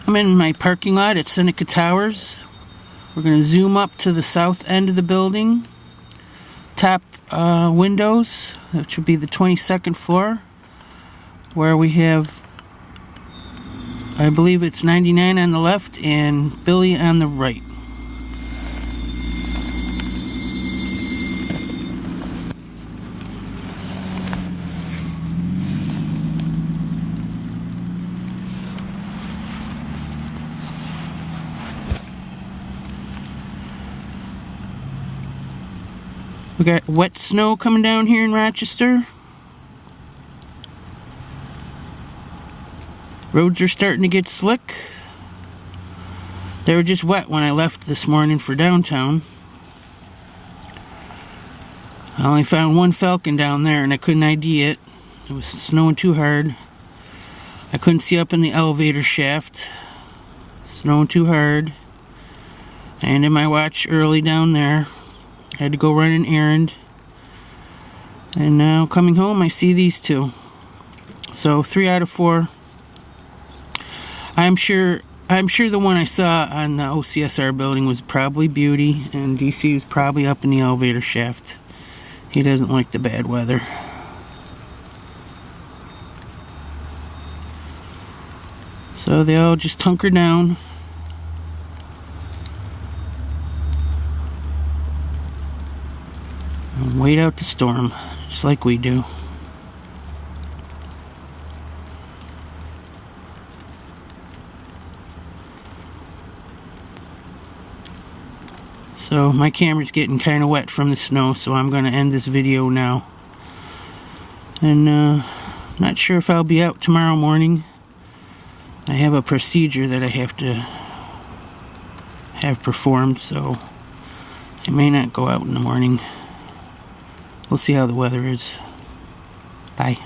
I'm in my parking lot at Seneca Towers. We're going to zoom up to the south end of the building. Top windows, which would be the 22nd floor, where we have, I believe it's 99 on the left and Billie on the right. We got wet snow coming down here in Rochester. Roads are starting to get slick. They were just wet when I left this morning for downtown. I only found one Falcon down there and I couldn't ID it. It was snowing too hard. I couldn't see up in the elevator shaft. Snowing too hard. I ended my watch early down there. I had to go run an errand. And now coming home I see these two. So 3 out of 4. I'm sure the one I saw on the OCSR building was probably Beauty, and DC was probably up in the elevator shaft. He doesn't like the bad weather. So they all just hunker down. And wait out the storm, just like we do. So my camera's getting kind of wet from the snow, so I'm going to end this video now. And not sure if I'll be out tomorrow morning. I have a procedure that I have to have performed, so I may not go out in the morning. We'll see how the weather is. Bye.